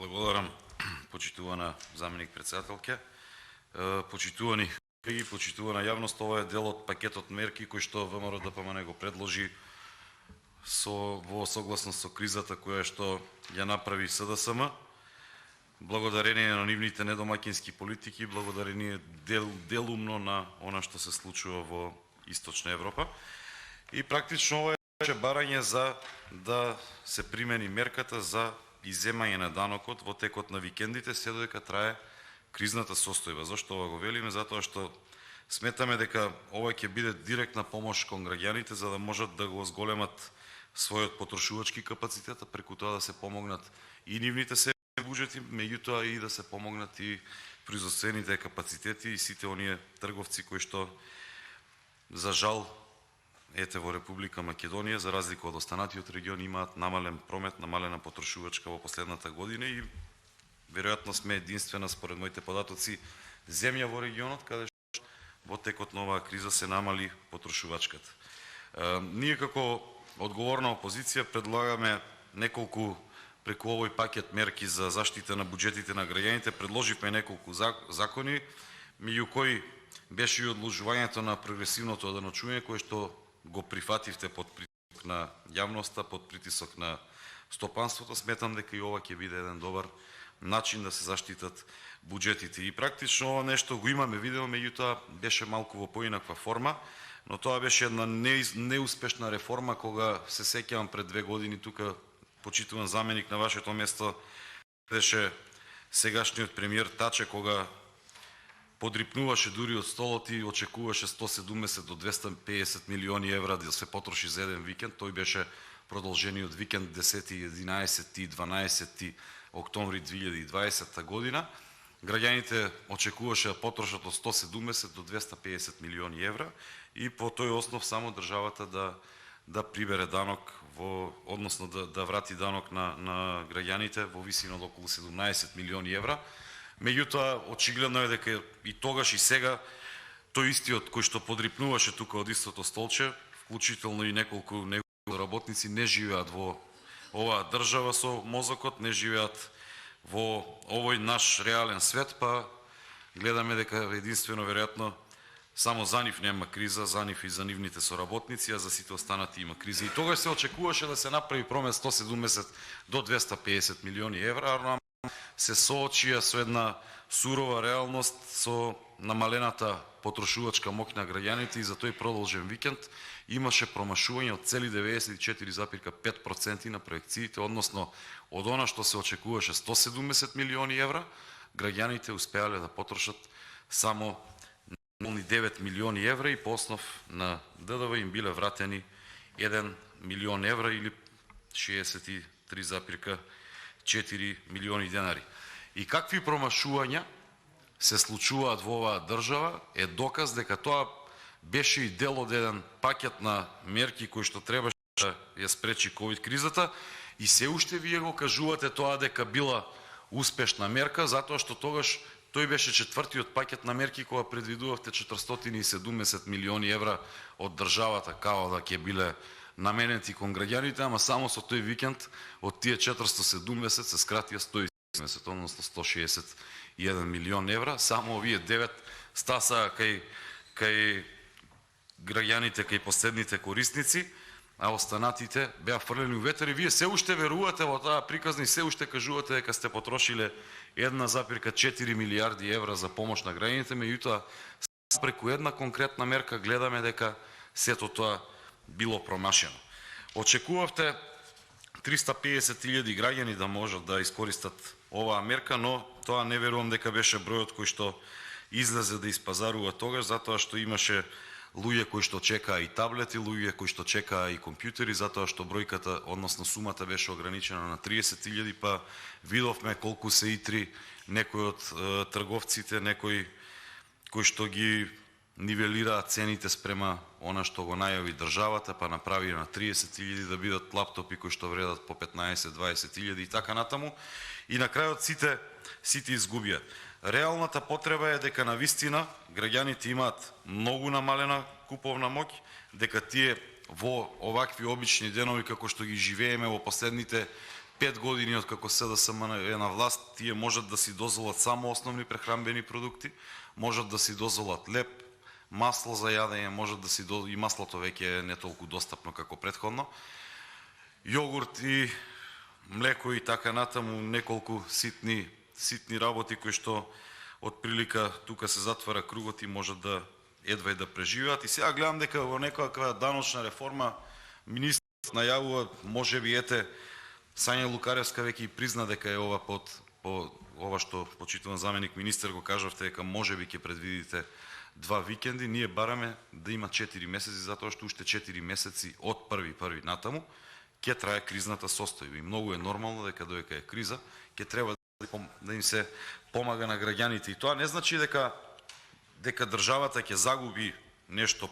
Благодарам, почитувана заменик председателке. Почитувани колеги, почитувана јавност, ова е дел од пакетот мерки кој што ВМРО-ДПМН го предложи во согласност со кризата која што ја направи СДСМ. Благодарение на нивните недомаќински политики, благодарение делумно на она што се случува во Источна Европа. И практично ова е барање за да се примени мерката за изземање на данокот во текот на викендите, се додека трае кризната состојба. Зошто ова го велиме? Затоа што сметаме дека ова ќе биде директна помош кон граѓаните за да можат да го зголемат својот потрошувачки капацитет, а преку тоа да се помогнат и нивните буџети, меѓутоа и да се помогнат и производствените капацитети и сите оние трговци кои што за жал ете во Република Македонија, за разлика од останатиот регион, имаат намален промет, намалена потрошувачка во последната година и веројатно сме единствена, според моите податоци, земја во регионот каде што во текот на оваа криза се намали потрошувачката. Ние како одговорна опозиција предлагаме неколку преку овој пакет мерки за заштита на буџетите на граѓаните, предложивме неколку закони, меѓу кои беше и одложувањето на прогресивното оданочување, кое што го прифативте под притисок на јавноста, под притисок на стопанството. Сметам дека и ова ќе биде еден добар начин да се заштитат буџетите. И практично ова нешто го имаме видено, меѓутоа беше малку во поинаква форма, но тоа беше една неуспешна реформа кога се сеќавам пред 2 години тука почитуван заменик на вашето место беше сегашниот премиер Таче, кога подрипнуваше дури од столот и очекуваше 170 до 250 милиони евра да се потроши за еден викенд. Тој беше продолжениот викенд 10, 11 и 12 октомври 2020 година. Граѓаните очекуваше да потрошат од 170 до 250 милиони евра и по тој основ само државата да прибере данок односно да врати данок на граѓаните во висина од околу 17 милиони евра. Меѓутоа, очигледно е дека и тогаш и сега тој истиот кој што подрипнуваше тука од истото столче, вклучително и неколку работници, не живеат во оваа држава со мозокот, не живеат во овој наш реален свет, па гледаме дека единствено веројатно само за нив нема криза, за нив и за нивните соработници, а за сите останати има криза. И тогаш се очекуваше да се направи промет 170 до 250 милиони евра, но се соочија со една сурова реалност со намалената потрошувачка моќ на граѓаните и за тој продолжен викенд имаше промашување од цели 94,5% на проекциите, односно од она што се очекуваше 170 милиони евра, граѓаните успеале да потрошат само 9 милиони евра и по основ на ДДВ им биле вратени 1 милион евра или 63,4 милиони денари. И какви промашувања се случуваат во оваа држава е доказ дека тоа беше и дел од еден пакет на мерки кои што требаше да ја спречи ковид кризата и се уште вие го кажувате тоа дека била успешна мерка, затоа што тогаш тој беше четвртиот пакет на мерки кога предвидувавте 470 милиони евра од државата као да ќе биле наменети кон граѓаните, ама само со тој викенд од тие 470 се скратија 170, односно 161 милион евра. Само овие 9 стаса кај граѓаните, кај последните корисници, а останатите беа фрлени у ветер. И вие се уште верувате во таа приказна и се уште кажувате дека сте потрошиле 1,4 милиарди евра за помош на граѓаните, меѓутоа преку една конкретна мерка гледаме дека сето тоа било промашено. Очекувавте 350.000 граѓани да можат да искористат оваа мерка, но тоа не верувам дека беше бројот кој што излезе да испазарува тогаш, затоа што имаше луѓе кои што чекаа и таблети, луѓе кои што чекаа и компјутери, затоа што бројката, односно сумата беше ограничена на 30.000, па видовме колку се итри некои од трговците, некои кои што ги нивелираат цените спрема она што го најави државата, па направи на 30.000 да бидат лаптопи кои што вредат по 15-20.000 и така натаму. И на крајот сите изгубија. Реалната потреба е дека навистина граѓаните имаат многу намалена куповна моќ, дека тие во овакви обични денови како што ги живееме во последните 5 години од како СДСМ е на власт, тие можат да си дозволат само основни прехранбени продукти, можат да си дозволат леп, масло за јадење, можат да си и маслото веќе е не толку достапно како претходно, јогурт и млеко и така натаму, неколку ситни работи кои што од прилика тука се затвара кругот и можат да едва и да преживеат. И сега гледам дека во некоја даночна реформа министрот најавува, можеби ете Сања Лукаревска веќе и призна дека е ова по ова што почитуван заменик министер го кажавте дека можеби ќе предвидите 2 викенди, ние бараме да има 4 месеци, затоа што уште 4 месеци од 1.1. натаму ќе трае кризната состојба. И многу е нормално дека додека е криза, ќе треба да им се помага на граѓаните. И тоа не значи дека државата ќе загуби нешто,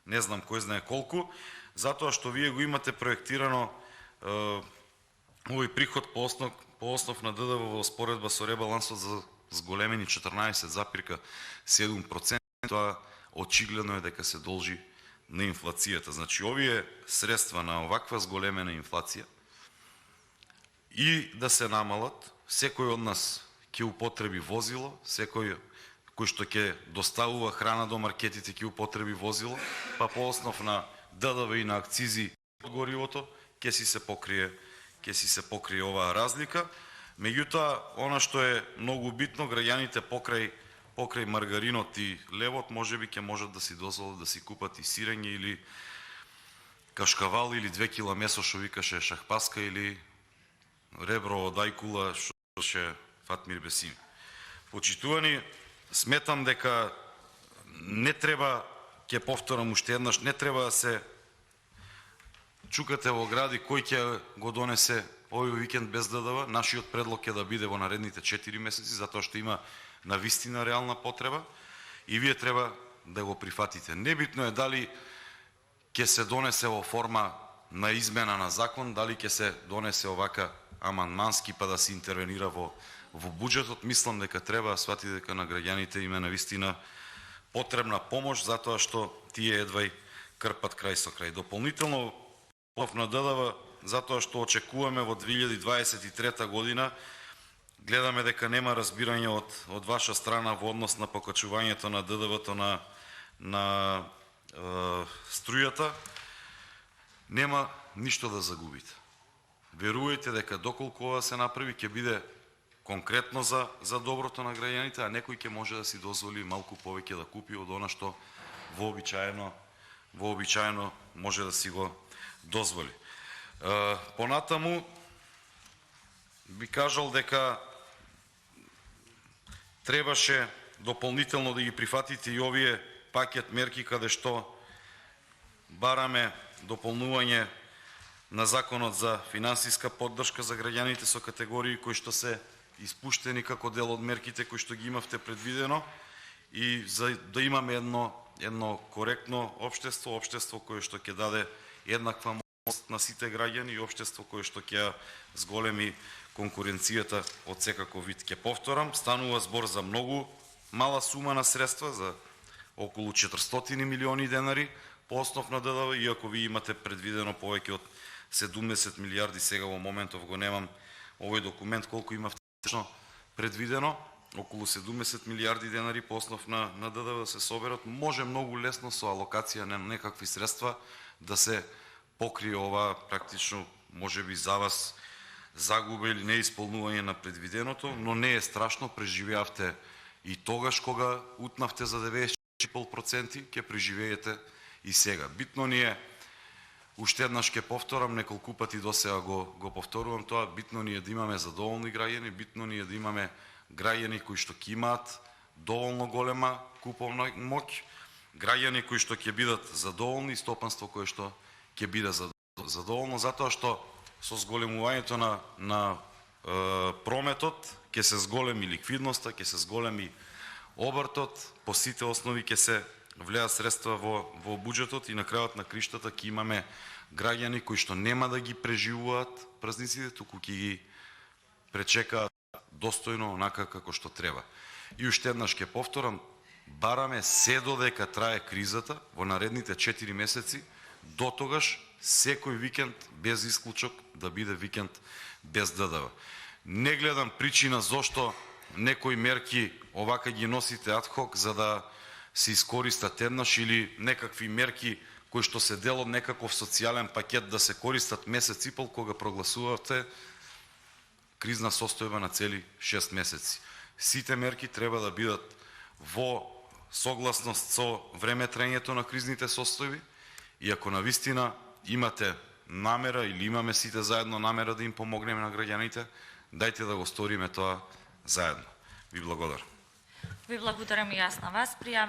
не знам кој знае колку, затоа што вие го имате проектирано овој приход по основ на ДДВ во споредба со ребалансот за зголемени 14,7%. Тоа очигледно е дека се должи на инфлацијата. Значи, овие средства на оваква зголемена инфлација и да се намалат, секој од нас ќе употреби возило, секој кој што ќе доставува храна до маркетите ќе употреби возило, па по основ на ДДВ и на акцизи од горивото ќе си се покрие оваа разлика. Меѓутоа, она што е многу битно, граѓаните покрај маргаринот и левот можеби ќе можат да си дозволат да си купат и сирење или кашкавал или 2 кила месо што викаше Шахпаска или ребро од ајкула што ше Фатмир Бесими. Почитувани, сметам дека не треба, ќе повторам уште еднаш, не треба да се чукате во гради кој ќе го донесе овој викенд без ДДВ. Нашиот предлог е да биде во наредните 4 месеци, затоа што има навистина реална потреба и вие треба да го прифатите. Небитно е дали ќе се донесе во форма на измена на закон, дали ќе се донесе овака амандмански па да се интервенира во буџетот. Мислам дека треба да свати дека на граѓаните им е навистина потребна помош, затоа што тие едва и крпат крај со крај. Дополнително на ДДВ, затоа што очекуваме во 2023 година, гледаме дека нема разбирање од ваша страна во однос на покачувањето на ДДВ-то на струјата. Нема ништо да загубите. Верувајте дека доколку ова се направи ќе биде конкретно за доброто на граѓаните, а некој ќе може да си дозволи малку повеќе да купи од она што вообичаено може да си го дозволи. Понатаму би кажал дека требаше дополнително да ги прифатите и овие пакет мерки каде што бараме дополнување на Законот за финансиска поддршка за граѓаните со категории кои што се испуштени како дел од мерките кои што ги имавте предвидено, и за да имаме едно коректно општество кое што ќе даде еднаква мост на сите граѓани и општество кое што ќе зголеми конкуренцијата од секаков вид. Ќе повторам, станува збор за многу мала сума на средства, за околу 400 милиони денари по основ на ДДВ, иако ви имате предвидено повеќе од 70 милиарди, сега во моментов го немам овој документ колку имавте предвидено, околу 70 милиарди денари по основ на ДДВ да се соберат. Може многу лесно со алокација на некакви средства да се покрие ова практично, можеби за вас, загуба или неисполнување на предвиденото, но не е страшно, преживеавте и тогаш кога утнавте за 94,5%, ќе преживеете и сега. Битно ни е, уште еднаш ќе повторам, неколку пати досега го повторувам тоа, битно ни е да имаме задоволни граѓани, битно ни е да имаме граѓани кои што ќе имаат доволно голема куповна моќ, граѓани кои што ќе бидат задоволни, стопанство кое што ќе биде задоволно, затоа што со зголемувањето на прометот ќе се зголеми ликвидноста, ќе се зголеми обртот, по сите основи ќе се влеат средства во буџетот и на крајот на криштата ќе имаме граѓани кои што нема да ги преживуваат празниците, туку ќе ги пречекаат достојно онака како што треба. И уште еднаш ќе повторам, бараме се додека трае кризата во наредните 4 месеци, дотогаш секој викенд без исклучок да биде викенд без ДДВ. Не гледам причина зошто некои мерки овака ги носите адхок за да се искористат еднаш или некакви мерки кои што се дел од некаков социјален пакет да се користат месец и пол кога прогласувате кризна состојба на цели 6 месеци. Сите мерки треба да бидат во согласност со времетраењето на кризните состојби и ако навистина имате намера или имаме сите заедно намера да им помогнеме на граѓаните, дајте да го сториме тоа заедно. Ви благодарам. Ви благодарам и јас на вас. Пријавен